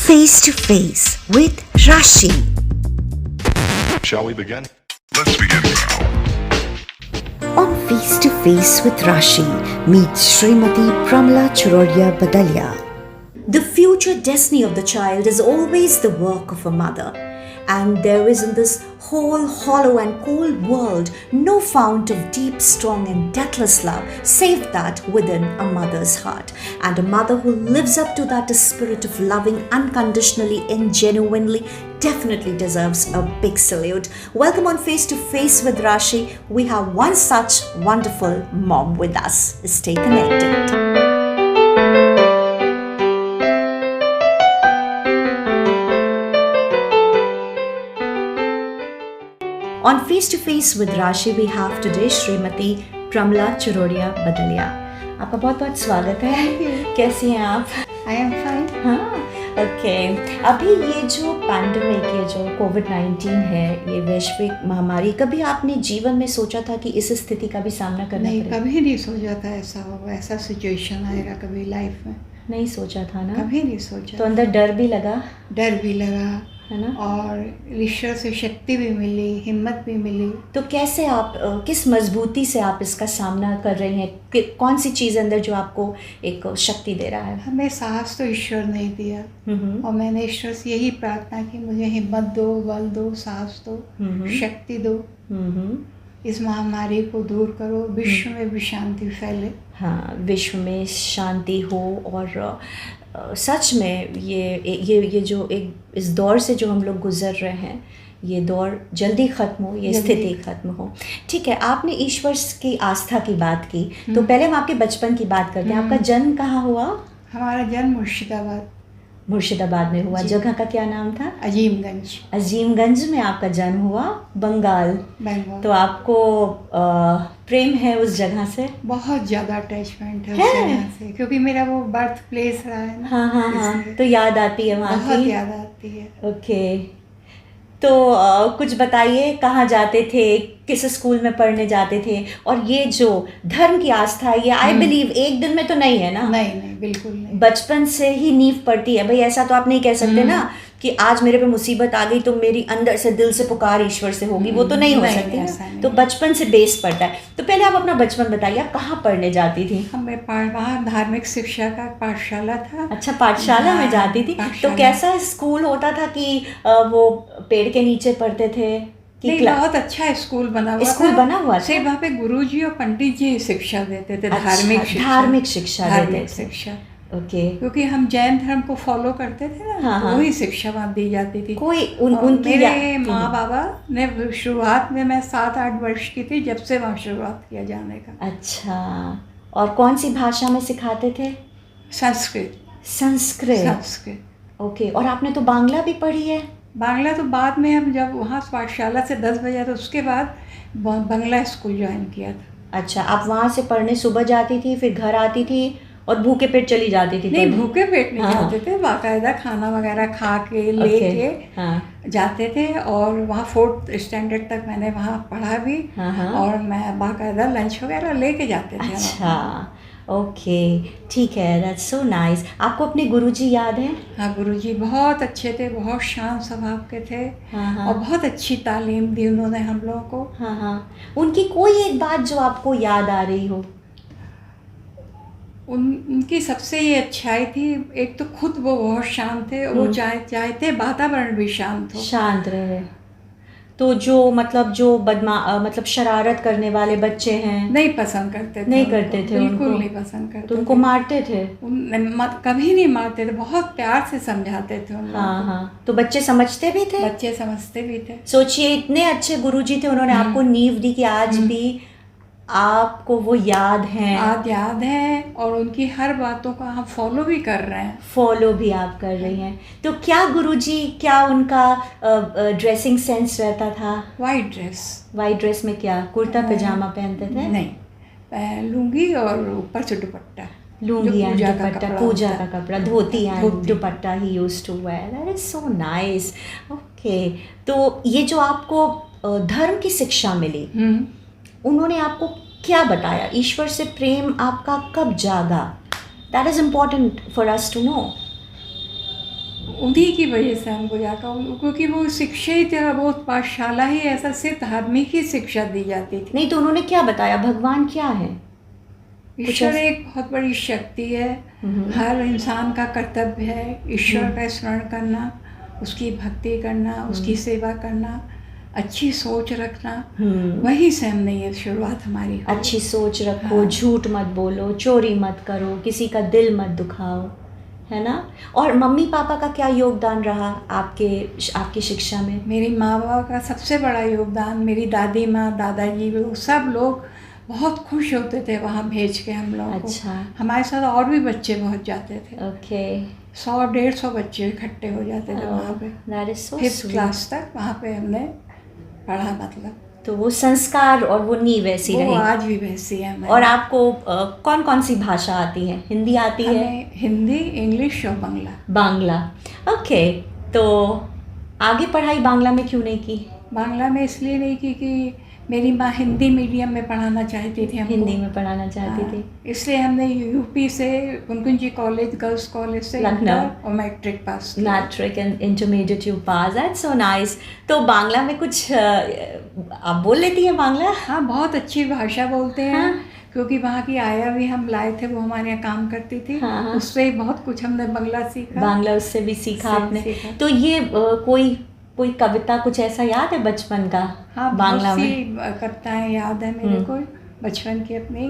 Face to Face with Rashi. Shall we begin? Let's begin now. On Face to Face with Rashi, meet Srimati Pramila Chorodia Badalia. The future destiny of the child is always the work of a mother. And there is in this whole hollow and cold world no fount of deep, strong and deathless love save that within a mother's heart. And a mother who lives up to that spirit of loving unconditionally and genuinely definitely deserves a big salute. Welcome on Face to Face with Rashi. We have one such wonderful mom with us. Stay connected. On Face to Face with Rashi, we have today Srimati Pramila Chorodia Badalia. आपका बहुत बहुत स्वागत है. कैसी हैं आप? I am fine. हाँ, okay. अभी ये जो पैंडेमिक, ये जो कोविड-19 है, ये वैश्विक महामारी, कभी आपने जीवन में सोचा था कि इस स्थिति का भी सामना करना नहीं, पड़ेगा? कभी नहीं सोचा था ऐसा होगा, ऐसा सिचुएशन आएगा कभी लाइफ में. नहीं सोचा था ना? कभी नहीं सोचा. तो अंदर डर भी लगा, डर भी लगा, है ना? और ईश्वर से शक्ति भी मिली, हिम्मत भी मिली. तो कैसे आप किस मजबूती से आप इसका सामना कर रही हैं? कौन सी चीज़ अंदर जो आपको एक शक्ति दे रहा है? हमें साहस तो ईश्वर ने दिया और मैंने ईश्वर से यही प्रार्थना की, मुझे हिम्मत दो, बल दो, साहस दो, शक्ति दो. इस महामारी को दूर करो, विश्व में भी शांति फैले. हाँ, विश्व में शांति हो और सच में ये जो एक इस दौर से जो हम लोग गुजर रहे हैं, ये दौर जल्दी ख़त्म हो, ये स्थिति ख़त्म हो. ठीक है, आपने ईश्वर की आस्था की बात की, तो पहले हम आपके बचपन की बात करते हैं. आपका जन्म कहाँ हुआ? हमारा जन्म मुर्शिदाबाद में हुआ. जगह का क्या नाम था? अजीमगंज में आपका जन्म हुआ, बंगाल. तो आपको प्रेम है उस जगह से? बहुत ज़्यादा अटैचमेंट है उस जगह से, क्योंकि मेरा वो बर्थ प्लेस रहा है ना. हाँ. तो याद आती है वहाँ की? बहुत याद आती है. ओके. तो कुछ बताइए, कहाँ जाते थे, किस स्कूल में पढ़ने जाते थे, और ये जो धर्म की आस्था है, ये आई बिलीव एक दिन में तो नहीं है ना? नहीं, बिल्कुल नहीं. बचपन से ही नींव पड़ती है. भाई ऐसा तो आप नहीं कह सकते ना कि आज मेरे पे मुसीबत आ गई तो मेरी अंदर से दिल से पुकार ईश्वर से होगी, वो तो नहीं हो सकती ना. तो बचपन से बेस पड़ता है. तो पहले आप अपना बचपन बताइए, आप कहाँ पढ़ने जाती थी? हमें वहाँ धार्मिक शिक्षा का पाठशाला था. अच्छा, पाठशाला में जाती थी. तो कैसा स्कूल होता था कि वो पेड़ के नीचे पढ़ते थे? नहीं, बहुत अच्छा स्कूल बना हुआ था. सिर्फ वहाँ पे गुरुजी और पंडित जी शिक्षा देते थे. धार्मिक शिक्षा. ओके. क्योंकि हम जैन धर्म को फॉलो करते थे ना. हाँ. वही शिक्षा वहाँ दी जाती थी. मेरे माँ बाबा ने शुरुआत में, मैं 7-8 वर्ष की थी जब से वहाँ शुरुआत किया जाने का. अच्छा. और कौन सी भाषा में सिखाते थे? संस्कृत. ओके. और आपने तो बांग्ला भी पढ़ी है? बांग्ला तो बाद में, हम जब वहाँ पाठशाला से 10 बजे तो उसके बाद बांग्ला स्कूल ज्वाइन किया था. अच्छा. आप वहाँ से पढ़ने सुबह जाती थी, फिर घर आती थी और भूखे पेट चली जाती थी? नहीं, भूखे पेट नहीं जाते थे. बाकायदा खाना वगैरह खा के लेके जाते थे. और वहाँ 4th स्टैंडर्ड तक मैंने वहाँ पढ़ा भी. और मैं बाकायदा लंच वगैरह लेके जाते थे. अच्छा. ओके, ठीक है. That's so nice. आपको अपने गुरुजी याद हैं? हाँ, गुरुजी बहुत अच्छे थे, बहुत शांत स्वभाव के थे. और बहुत अच्छी तालीम दी उन्होंने हम लोगों को. हाँ. उनकी कोई एक बात जो आपको याद आ रही हो? उनकी सबसे ये अच्छाई थी, एक तो खुद वो बहुत शांत थे. वो चाहते वातावरण भी शांत रहे. तो जो मतलब शरारत करने वाले बच्चे हैं, नहीं पसंद करते थे. बिल्कुल नहीं पसंद करते. तो उनको मारते थे? कभी नहीं मारते थे, बहुत प्यार से समझाते थे. हाँ. तो बच्चे समझते भी थे? बच्चे समझते भी थे. सोचिए, इतने अच्छे गुरुजी थे, उन्होंने आपको नींव दी कि आज भी आपको वो याद है. और उनकी हर बातों का हम फॉलो भी कर रहे हैं. फॉलो भी आप कर रही हैं. तो क्या गुरुजी, क्या उनका ड्रेसिंग सेंस रहता था? वाइट ड्रेस में क्या कुर्ता पैजामा पहनते थे? नहीं, लुंगी और ऊपर से दुपट्टा. लुंगी एंड दुपट्टा, पूजा का कपड़ा, धोती एंड दुपट्टा ही used to wear. That is so nice. Okay. तो ये जो आपको धर्म की शिक्षा मिली, उन्होंने आपको क्या बताया? ईश्वर से प्रेम आपका कब जागा? That is important for us to know. उन्हीं की वजह से हमको जाकर, क्योंकि वो शिक्षा ही तेरा बहुत पाठशाला ही ऐसा सिर्फ धार्मिक ही शिक्षा दी जाती थी। नहीं तो उन्होंने क्या बताया, भगवान क्या है? ईश्वर एक बहुत बड़ी शक्ति है, हर इंसान का कर्तव्य है ईश्वर का स्मरण करना, उसकी भक्ति करना, उसकी सेवा करना, अच्छी सोच रखना। वही से हमने ये शुरुआत हमारी। अच्छी सोच रखो, झूठ मत बोलो, चोरी मत करो, किसी का दिल मत दुखाओ, है ना? और मम्मी पापा का क्या योगदान रहा आपकी शिक्षा में? मेरी माँ बाप का सबसे बड़ा योगदान, मेरी दादी माँ, दादाजी, वो सब लोग बहुत खुश होते थे वहाँ भेज के हम लोगों को। अच्छा। हमारे साथ और भी बच्चे बहुत जाते थे। ओके। 100-150 बच्चे इकट्ठे हो जाते थे वहाँ पे। That is so 5th class तक वहाँ पे हमने पढ़ा। मतलब तो वो संस्कार और वो नींव वैसी वो रही। आज भी वैसी है हमें। और आपको कौन कौन सी भाषा आती है? हिंदी आती है? हमें हिंदी, इंग्लिश और बांग्ला। बांग्ला। ओके। तो आगे पढ़ाई बांग्ला में क्यों नहीं की? बांग्ला में इसलिए नहीं की कि मेरी माँ हिंदी मीडियम में पढ़ाना चाहती थी हमको। हिंदी में पढ़ाना चाहती थी। इसलिए हमने यूपी से कुनकुन जी कॉलेज, गर्ल्स कॉलेज से लखनऊ और मैट्रिक पास किया। Matric and intermediate you pass, that's so nice. तो बांग्ला में कुछ आप बोल लेती हैं बांग्ला? हाँ, बहुत अच्छी भाषा बोलते हैं। हाँ। क्योंकि वहाँ की आया भी हम लाए थे, वो हमारे यहाँ काम करती थी। हाँ, हाँ। उससे ही बहुत कुछ हमने बांग्ला सीखा। बांग्ला उससे भी सीखा आपने। सीखा। तो ये कोई कविता कुछ ऐसा याद है बचपन का? हाँ, बांग्ला बहुत में सी कविताएं याद है मेरे को बचपन की अपनी।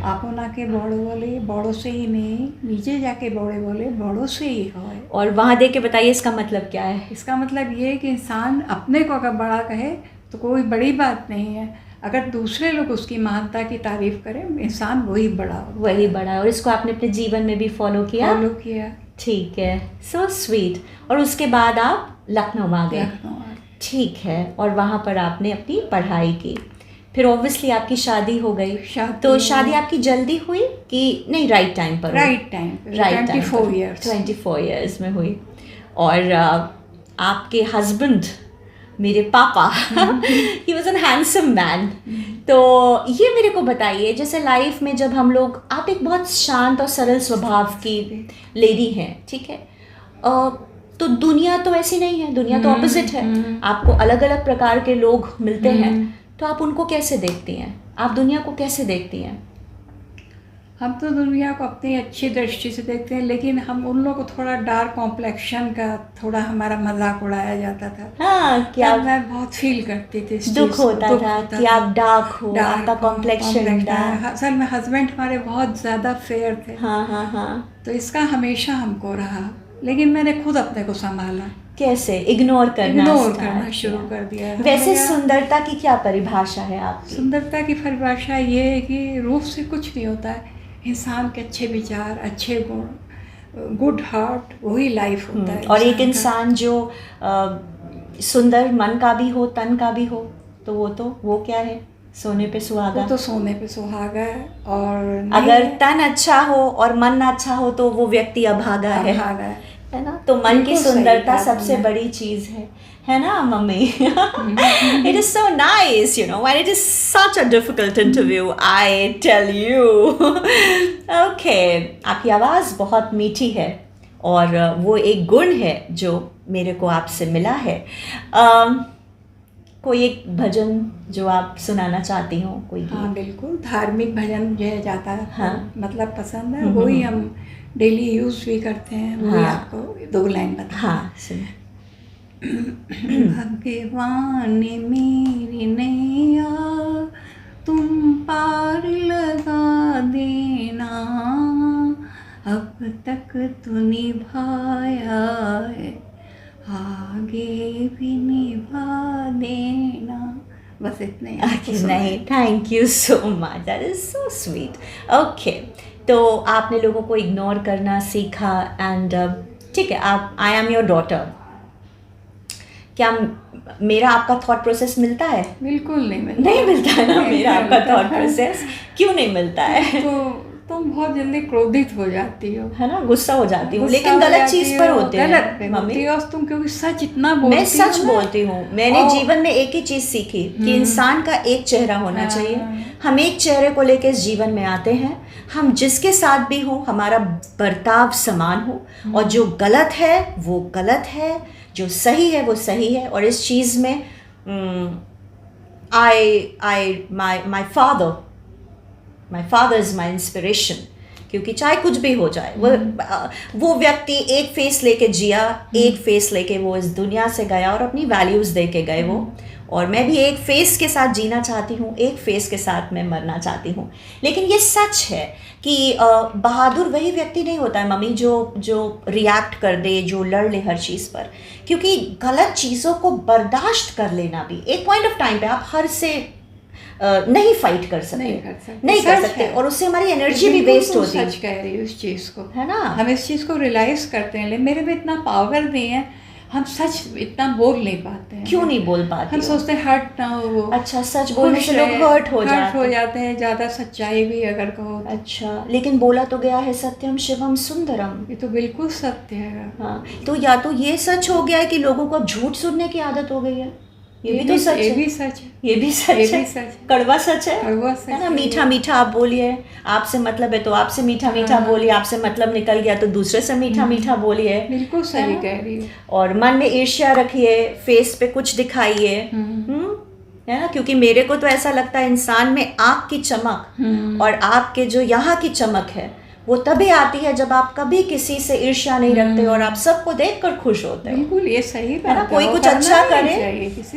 आपो ना के बड़ो बोले बड़ों से ही नहीं, नीचे जाके बड़े बोले बड़ों से ही हो। और वहाँ देख के बताइए इसका मतलब क्या है? इसका मतलब ये है कि इंसान अपने को अगर बड़ा कहे तो कोई बड़ी बात नहीं है, अगर दूसरे लोग उसकी महानता की तारीफ करें, इंसान वही बड़ा हो। वही बड़ा है। और इसको आपने अपने जीवन में भी फॉलो किया? फॉलो किया। ठीक है, सो स्वीट। और उसके बाद आप लखनऊ आ गए? ठीक है। और वहाँ पर आपने अपनी पढ़ाई की, फिर ऑब्वियसली आपकी शादी हो गई। तो शादी आपकी जल्दी हुई कि नहीं राइट टाइम पर? राइट टाइम पे, 24 ईयर्स में हुई। और आपके हस्बैंड, मेरे पापा, he was an handsome man. तो ये मेरे को बताइए, जैसे लाइफ में जब हम लोग, आप एक बहुत शांत और सरल स्वभाव की लेडी हैं, ठीक है, तो दुनिया तो ऐसी नहीं है, दुनिया तो ऑपोजिट है। आपको अलग अलग प्रकार के लोग मिलते हैं, तो आप उनको कैसे देखती हैं? आप दुनिया को कैसे देखती हैं? हम तो दुनिया को अपनी अच्छी दृष्टि से देखते हैं, लेकिन हम उन लोगों को थोड़ा डार्क कॉम्प्लेक्शन का थोड़ा हमारा मजाक उड़ाया जाता था। हाँ, क्या मैं बहुत फील करती थी, दुख होता था कि आप डार्क हो, आपका कॉम्प्लेक्शन डार्क। असल में हस्बैंड हमारे बहुत ज़्यादा फेयर थे। हाँ। तो इसका हमेशा हमको रहा, लेकिन मैंने खुद अपने को संभाला। कैसे? इग्नोर करना शुरू कर दिया। वैसे सुंदरता की क्या परिभाषा है आपकी? सुंदरता की परिभाषा ये है कि रूप से कुछ नहीं होता है, इंसान के अच्छे विचार, अच्छे गुण, गुड हार्ट, वही लाइफ होता है। और एक इंसान जो सुंदर मन का भी हो, तन का भी हो, तो वो क्या है? सोने पे सुहागा। वो तो सोने पे सुहागा है। और अगर तन अच्छा हो और मन अच्छा हो तो वो व्यक्ति अभागा है ना? तो मन की सुंदरता सबसे बड़ी चीज है ना mummy? It is so nice, you know, and it is such a difficult interview, I tell you. Okay, आपकी आवाज़ बहुत मीठी है और वो एक गुण है जो मेरे को आपसे मिला है। कोई एक भजन जो आप सुनाना चाहती हो? कोई? हाँ बिल्कुल, धार्मिक भजन जो है ज़्यादा मतलब पसंद है, वही हम डेली यूज़ भी करते हैं। वही आपको 2 लाइन बता। हाँ सुनिए। भगवान मेरी नैया तुम पार लगा देना, अब तक तो निभाया है, आगे भी निभा देना। बस इतने। नहीं, thank you so much, that is so sweet. Okay, तो आपने लोगों को इग्नोर करना सीखा एंड ठीक है, आप, आई एम योर डॉटर, क्या मेरा आपका थॉट प्रोसेस मिलता है? बिल्कुल नहीं मिलता है ना मेरा आपका थॉट प्रोसेस? क्यों नहीं मिलता है? तो तुम बहुत जल्दी क्रोधित हो जाती हो, है ना, गुस्सा हो जाती हूँ, लेकिन गलत चीज पर होते हैं मम्मी। तुम क्योंकि सच इतना बोलती हो। मैं सच बोलती हूँ। मैंने जीवन में एक ही चीज सीखी कि इंसान का एक चेहरा होना चाहिए। हम एक चेहरे को लेकर इस जीवन में आते हैं, हम जिसके साथ भी हों हमारा बर्ताव समान हो, और जो गलत है वो गलत है, जो सही है वो सही है। और इस चीज़ में my father is my inspiration, क्योंकि चाहे कुछ भी हो जाए वो व्यक्ति एक फेस लेके जिया, एक फेस लेके वो इस दुनिया से गया और अपनी वैल्यूज़ दे के गए वो। और मैं भी एक फेस के साथ जीना चाहती हूँ, एक फेस के साथ मैं मरना चाहती हूँ। लेकिन ये सच है कि बहादुर वही व्यक्ति नहीं होता है मम्मी जो रिएक्ट कर दे, जो लड़ ले हर चीज़ पर, क्योंकि गलत चीज़ों को बर्दाश्त कर लेना भी एक पॉइंट ऑफ टाइम पे आप हर से नहीं फाइट कर सकते, नहीं कर सकते और उससे हमारी एनर्जी भी वेस्ट होती है। सच कह रही है उस चीज़ को, है ना? हम इस चीज़ को रियलाइज करते हैं, लेकिन मेरे में इतना पावर नहीं है, हम सच इतना बोल नहीं पाते हैं। क्यों नहीं बोल पाते? हम सोचते हैं हर्ट ना हो। अच्छा, सच बोलने से लोग हर्ट हो जाते हैं, ज़्यादा सच्चाई भी अगर कहो। अच्छा, लेकिन बोला तो गया है सत्यम शिवम सुंदरम, ये तो बिल्कुल सत्य है। हाँ, तो या तो ये सच हो गया है कि लोगों को अब झूठ सुनने की आदत हो गई है, ये भी तो सच है। ये भी सच है, ये भी सच है। कड़वा सच है, कड़वा सच है ना? मीठा मीठा आप बोलिए, आपसे मतलब है तो आपसे मीठा मीठा बोलिए, आपसे मतलब निकल गया तो दूसरे से मीठा मीठा बोलिए। बिल्कुल सही कह रही हो। और मन में ईर्ष्या रखिए, फेस पे कुछ दिखाइए, है ना? क्योंकि मेरे को तो ऐसा लगता है इंसान में आँख की चमक और आपके जो यहाँ की चमक है वो तभी आती है जब आप कभी किसी से ईर्ष्या नहीं रखते और आप सबको देखकर खुश होते हैं। बिल्कुल, ये सही बात है। कोई कुछ अच्छा करे,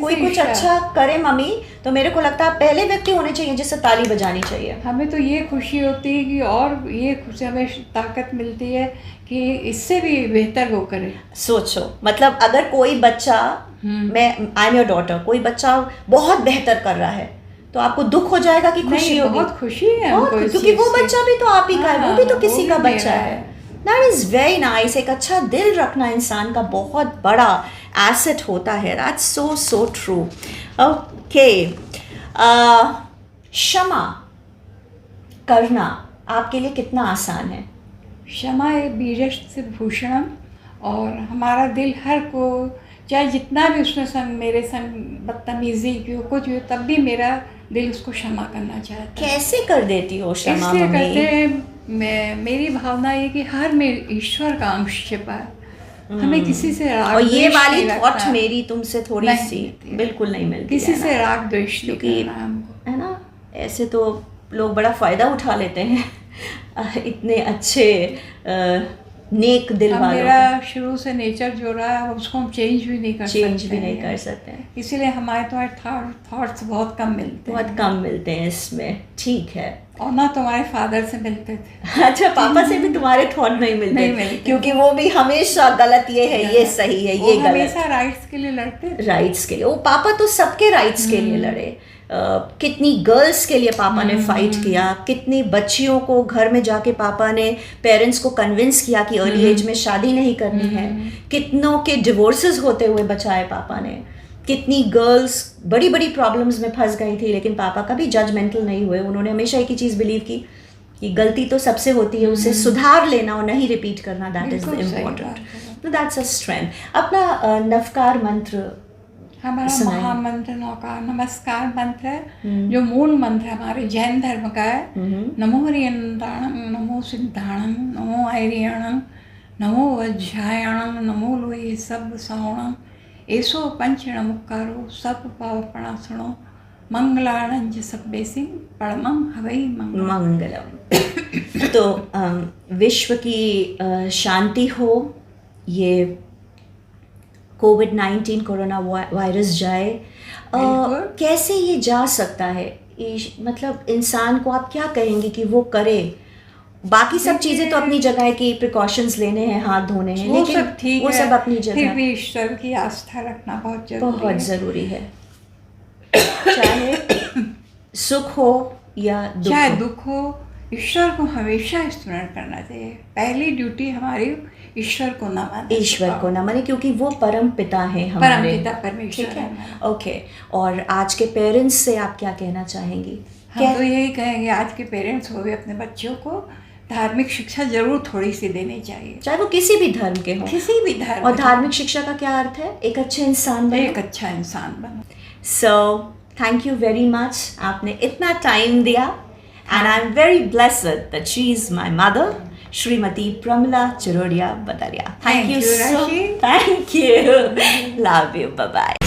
कोई कुछ अच्छा करे मम्मी, तो मेरे को लगता है पहले व्यक्ति होने चाहिए जिससे ताली बजानी चाहिए। हमें तो ये खुशी होती है कि और ये खुशी हमें ताकत मिलती है कि इससे भी बेहतर वो करे। सोचो, मतलब अगर कोई बच्चा, मैं आई एम योर डॉटर, कोई बच्चा बहुत बेहतर कर रहा है तो आपको दुख हो जाएगा कि खुशी होगी? बहुत खुशी है हमको, क्योंकि वो बच्चा भी तो आप ही का है, वो भी तो किसी का बच्चा है। That is very nice. एक अच्छा दिल रखना इंसान का बहुत बड़ा एसेट होता है। That's so true. ओके, क्षमा करना आपके लिए कितना आसान है? क्षमा एक बीजस्य भूषणम, और हमारा दिल हर को चाहे जितना भी उसने संग मेरे संग बदतमीजी की हो, कुछ हो, तब भी मेरा दिल उसको क्षमा करना चाहता है। कैसे कर देती हो क्षमा? इसलिए करते हैं, मेरी भावना ये कि हर में ईश्वर का अंश छिपा है, हमें किसी से राग और ये वाली नहीं थॉट मेरी तुमसे थोड़ी सी बिल्कुल नहीं मिलती, किसी से राग द्वेष नहीं क्योंकि करना हमको, है ना? ऐसे तो लोग बड़ा फ़ायदा उठा लेते हैं इतने अच्छे नेक दिल वालों। मेरा शुरू से नेचर जो रहा है उसको हम चेंज भी नहीं कर सकते, इसीलिए हमारे तुम्हारे थॉट्स बहुत कम मिलते हैं इसमें। ठीक है, और ना तुम्हारे फादर से मिलते थे। अच्छा, पापा से भी तुम्हारे थॉट नहीं मिलते? क्योंकि वो भी हमेशा गलत ये है, ये सही है, ये गलत। हमेशा राइट्स के लिए लड़ते थे। राइट्स के लिए वो पापा तो सबके राइट्स के लिए लड़े। कितनी गर्ल्स के लिए पापा ने फाइट किया, कितनी बच्चियों को घर में जाके पापा ने पेरेंट्स को कन्विंस किया कि अर्ली एज में शादी नहीं करनी है, कितनों के डिवोर्सेस होते हुए बचाए पापा ने, कितनी गर्ल्स बड़ी बड़ी प्रॉब्लम्स में फंस गई थी, लेकिन पापा कभी जजमेंटल नहीं हुए। उन्होंने हमेशा एक ही चीज़ बिलीव की कि गलती तो सबसे होती है, उसे सुधार लेना और नहीं रिपीट करना, that is important. That's a strength. अपना नवकार मंत्र, हमारा महामंत्र नमस्कार मंत्र है, जो मूल मंत्र हमारे जैन धर्म का है। नमो हरियंताणं, नमो सिद्धाणं, नमो आर्यणं, नमो वज्रायणं, नमो लोये सब सावणं, एसो पंच नमकारो सब पावपणासणो, मंगलाणं च सब्बेसिं परमं हवै मंगलम। तो विश्व की शांति हो, ये कोविड-19 कोरोना वायरस जाए, कैसे ये जा सकता है? मतलब इंसान को आप क्या कहेंगे कि वो करे? बाकी सब चीज़ें तो अपनी जगह है कि प्रिकॉशंस लेने हैं, हाथ धोने हैं, लेकिन वो सब अपनी जगह, फिर भी ईश्वर की आस्था रखना बहुत ज़रूरी है। चाहे सुख हो या दुख हो, ईश्वर को हमेशा स्मरण करना चाहिए। पहली ड्यूटी हमारी ईश्वर को न माने, क्योंकि वो परम पिता है हमारे, परम पिता परमेश्वर है। ओके, और आज के पेरेंट्स से आप क्या कहना चाहेंगी? हम तो यही कहेंगे, आज के पेरेंट्स को भी अपने बच्चों को धार्मिक शिक्षा जरूर थोड़ी सी देनी चाहिए, चाहे वो किसी भी धर्म के हो, किसी भी धर्म। और धार्मिक शिक्षा का क्या अर्थ है? एक अच्छे इंसान बनो, एक अच्छा इंसान बनो। So thank you very much, आपने इतना टाइम दिया And I'm very blessed that she is my mother, Srimati Pramila Chirodia Badalia. Thank you so Rashi. Thank you. Love you. Bye-bye.